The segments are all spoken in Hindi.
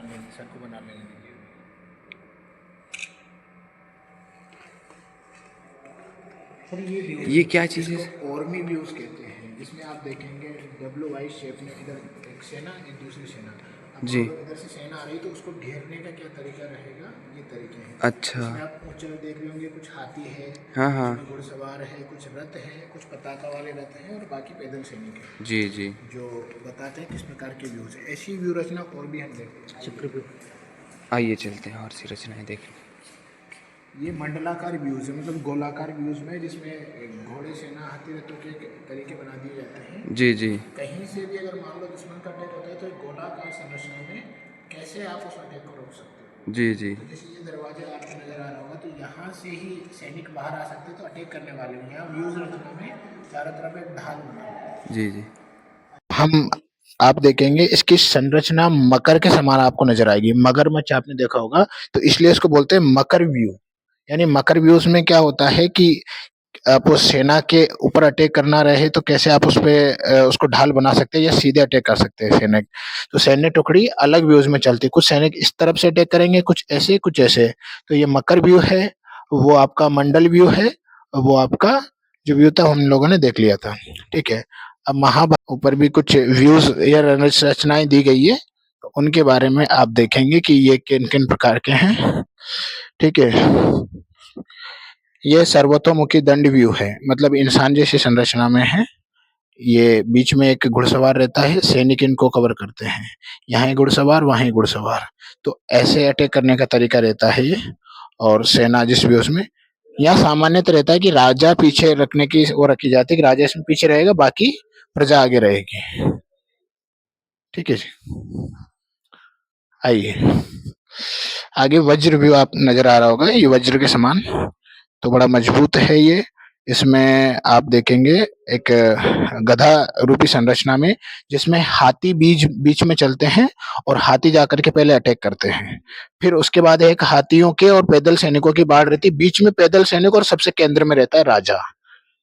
सर को बना लेने दीजिए। सर ये व्यूज ये है, क्या चीज़ है? इसको ऑर्मी व्यूज कहते हैं, जिसमें आप देखेंगे डब्ल्यू वाई शेप में इधर एक सेना एक दूसरी सेना। अब मान जी। लो इधर से सेना आ रही तो उसको घेरने का क्या तरीका रहेगा, ये तरीके हैं। अच्छा। इसमें आप ऊंचे में देख रहे होंगे कुछ हाथी है, हाँ कुछ हाँ। में घुड़सवार है, कुछ रथ है, कुछ पताका वाले रथ हैं और बाकी पैदल सैनिक है, जी जी। जो बताते हैं किस प्रकार के व्यूज है। ऐसी व्यू रचना और भी हम देखते हैं चक्र व्यू। आइए चलते हैं और सी रचनाएं देखें। ये मंडलाकार व्यूज है, मतलब गोलाकार व्यूज में, जिसमें घोड़े सेना हाथी रथों के तरीके बना दिए जाते हैं। जी जी। कहीं से भी अगर मान लो दुश्मन का अटैक होता है तो एक गोलाकार संरचना में कैसे आप उस अटैक को रोक सकते हो। जी जी। तो जैसे ये दरवाजा आपको नजर आ रहा होगा, तो यहाँ से ही सैनिक बाहर आ सकते हैं, तो अटैक करने वाले हैं। यहाँ व्यूज रचना में चारों तरफ एक ढाल बना हुआ है। जी जी। हम आप देखेंगे इसकी संरचना मकर के समान आपको नजर आएगी। मगरमच्छ आपने देखा होगा, तो इसलिए इसको बोलते हैं मकर व्यू। यानी मकर व्यूज में क्या होता है कि आपको सेना के ऊपर अटैक करना रहे तो कैसे आप उस पे उसको ढाल बना सकते हैं या सीधे अटैक कर सकते हैं सैनिक। तो सैन्य टुकड़ी अलग व्यूज में चलती है, कुछ सैनिक इस तरफ से अटैक करेंगे, कुछ ऐसे कुछ ऐसे। तो ये मकर व्यू है, वो आपका मंडल व्यू है, वो आपका जो व्यू था हम लोगों ने देख लिया था। ठीक है। अब महाभारत ऊपर भी कुछ व्यूज या रचनाएं दी गई है, तो उनके बारे में आप देखेंगे कि ये किन किन प्रकार के हैं। ठीक है। ये सर्वतोमुखी दंड व्यू है, मतलब इंसान जैसी संरचना में है। ये बीच में एक घुड़सवार रहता है, सैनिक इनको कवर करते हैं। यहाँ ही घुड़सवार, वहाँ ही घुड़सवार। तो ऐसे अटैक करने का तरीका रहता है ये। और सेना जिस भी उसमें, यहाँ सामान्यतः रहता है कि राजा पीछे रखने की वो रखी जाती है, कि राजा इसमें पीछे रहेगा, बाकी प्रजा आगे रहेगी। ठीक है जी। आइए आगे वज्र व्यू आप नजर आ रहा होगा, ये वज्र के समान, तो बड़ा मजबूत है ये। इसमें आप देखेंगे एक गधा रूपी संरचना में, जिसमें हाथी बीच बीच में चलते हैं और हाथी जाकर के पहले अटैक करते हैं। फिर उसके बाद एक हाथियों के और पैदल सैनिकों की बाढ़ रहती है, बीच में पैदल सैनिक और सबसे केंद्र में रहता है राजा।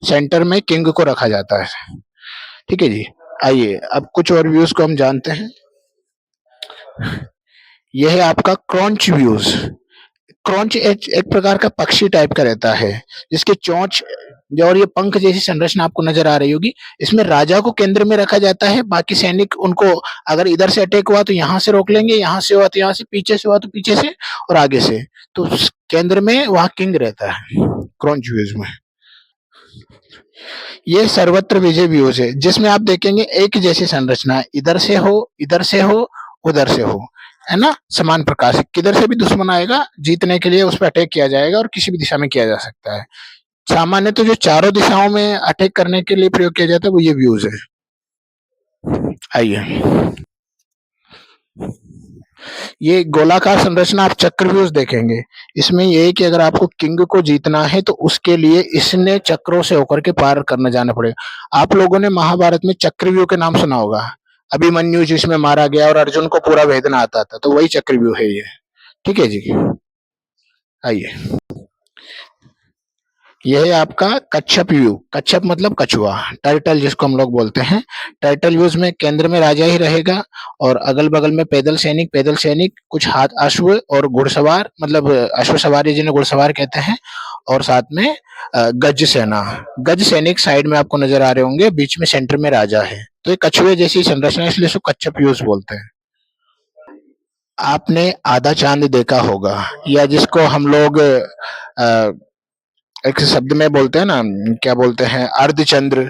सेंटर में किंग को रखा जाता है। ठीक है जी। आइए अब कुछ और व्यूज को हम जानते हैं। यह है आपका क्रॉन्च व्यूज। क्रॉन्च एक प्रकार का पक्षी टाइप का रहता है, जिसकी चोंच और ये पंख जैसी संरचना आपको नजर आ रही होगी। इसमें राजा को केंद्र में रखा जाता है, बाकी सैनिक उनको अगर इधर से अटैक हुआ तो यहाँ से रोक लेंगे, यहाँ से हुआ तो यहाँ से, पीछे से हुआ तो पीछे से और आगे से। तो केंद्र में वहाँ किंग रहता है क्रॉन्च व्यूज में। ये सर्वत्र विजय व्यूज है, जिसमें आप देखेंगे एक जैसी संरचना है, इधर से हो, इधर से हो, उधर से हो, है ना, समान प्रकार से। किधर से भी दुश्मन आएगा, जीतने के लिए उस पर अटैक किया जाएगा, और किसी भी दिशा में किया जा सकता है। सामान्य तो जो चारों दिशाओं में अटैक करने के लिए प्रयोग किया जाता है वो ये व्यूज है। आइए ये गोलाकार संरचना आप चक्रव्यूह देखेंगे। इसमें ये है कि अगर आपको किंग को जीतना है तो उसके लिए इसने चक्रों से होकर के पार करने जाना पड़ेगा। आप लोगों ने महाभारत में चक्रव्यूह के नाम सुना होगा, अभिमन्यु जिसमें मारा गया और अर्जुन को पूरा भेदना आता था, तो वही चक्रव्यूह है ये। ठीक है जी। आइए यह है आपका कच्छप व्यू। कच्छप मतलब कछुआ, टर्टल जिसको हम लोग बोलते हैं। टर्टल व्यूज में केंद्र में राजा ही रहेगा, और अगल बगल में पैदल सैनिक, कुछ हाथ अश्व और घुड़सवार, मतलब अश्व सवारी जिन्हें घुड़सवार कहते हैं, और साथ में गज सेना। गज सैनिक साइड में आपको नजर आ रहे होंगे, बीच में सेंटर में राजा है। तो ये कछुए जैसी संरचना, इसलिए इसको कच्छप व्यूज बोलते हैं। आपने आधा चांद देखा होगा, या जिसको हम लोग एक शब्द में बोलते हैं ना, क्या बोलते हैं, अर्धचंद्र।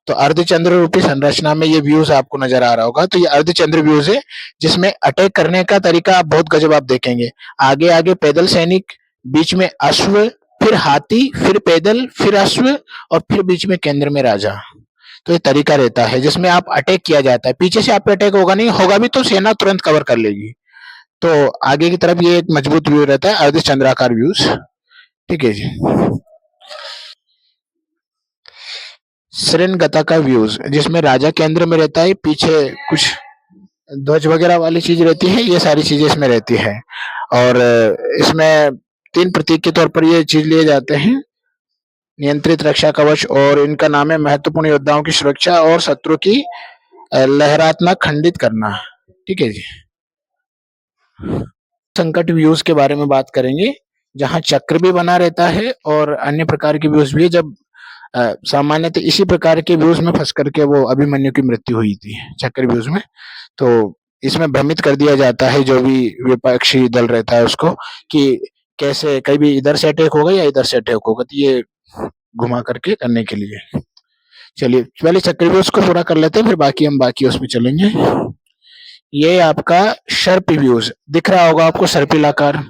तो अर्धचंद्र रूपी संरचना में ये व्यूज आपको नजर आ रहा होगा। तो ये अर्धचंद्र व्यूज है, जिसमें अटैक करने का तरीका आप बहुत गजब आप देखेंगे। आगे आगे पैदल सैनिक, बीच में अश्व, फिर हाथी, फिर पैदल, फिर अश्व, और फिर बीच में केंद्र में राजा। तो ये तरीका रहता है जिसमें आप अटैक किया जाता है। पीछे से आप पे अटैक होगा नहीं, होगा भी तो सेना तुरंत कवर कर लेगी। तो आगे की तरफ ये एक मजबूत व्यू रहता है, अर्धचंद्राकार व्यूज। ठीक है जी। श्रृंगता का व्यूज, जिसमें राजा केंद्र में रहता है, पीछे कुछ ध्वज वगैरह वाली चीज रहती है, ये सारी चीजें इसमें रहती है। और इसमें तीन प्रतीक के तौर पर ये चीज लिए जाते हैं, नियंत्रित रक्षा कवच, और इनका नाम है महत्वपूर्ण योद्धाओं की सुरक्षा और शत्रु की लहरात्मक खंडित करना। ठीक है जी। संकट व्यूज के बारे में बात करेंगे, जहाँ चक्र भी बना रहता है और अन्य प्रकार के व्यूज भी है। जब सामान्यतः इसी प्रकार के व्यूज में फंस करके वो अभिमन्यु की मृत्यु हुई थी, चक्र व्यूज में। तो इसमें भ्रमित कर दिया जाता है जो भी विपक्षी दल रहता है उसको, कि कैसे कभी इधर से अटैक होगा या इधर से अटैक होगा, तो ये घुमा करके करने के लिए। चलिए पहले चक्रव्यूह को पूरा कर लेते हैं, फिर बाकी हम बाकी उसमें चलेंगे। ये आपका सर्प व्यूज दिख रहा होगा आपको, सर्पिलाकार,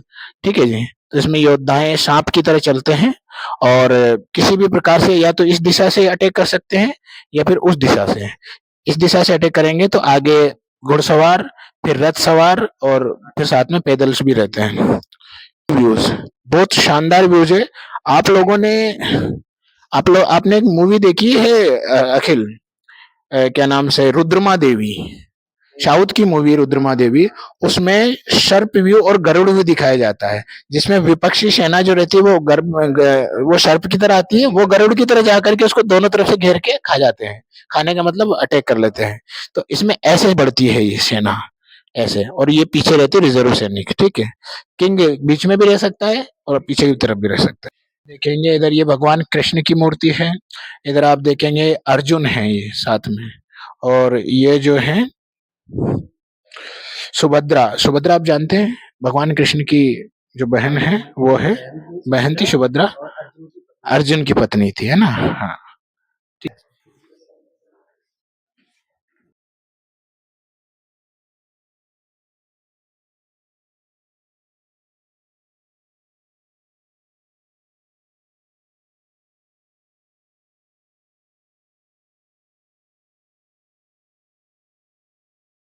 ठीक है जी। तो इसमें योद्धाएं सांप की तरह चलते हैं और किसी भी प्रकार से या तो इस दिशा से अटैक कर सकते हैं या फिर उस दिशा से। इस दिशा से अटैक करेंगे तो आगे घुड़सवार, फिर रथ सवार और फिर साथ में पैदल भी रहते हैं। व्यूज बहुत शानदार व्यूज है। आप लोगों ने आपने एक मूवी देखी है अखिल, क्या नाम से, रुद्रमा देवी, साउथ की मूवी रुद्रमा देवी। उसमें सर्प व्यू और गरुड़ व्यू दिखाया जाता है, जिसमें विपक्षी सेना जो रहती है वो सर्प की तरह आती है, वो गरुड़ की तरह जाकर के उसको दोनों तरफ से घेर के खा जाते हैं। खाने का मतलब अटैक कर लेते हैं। तो इसमें ऐसे बढ़ती है ये सेना ऐसे, और ये पीछे रहते रिजर्व सैनिक, ठीक है। किंग बीच में भी रह सकता है और पीछे की तरफ भी रह सकता है। देखेंगे इधर ये भगवान कृष्ण की मूर्ति है, इधर आप देखेंगे अर्जुन है ये साथ में, और ये जो है सुभद्रा। सुभद्रा आप जानते हैं भगवान कृष्ण की जो बहन है, वो है, बहन थी सुभद्रा, अर्जुन की पत्नी थी, है ना। हाँ,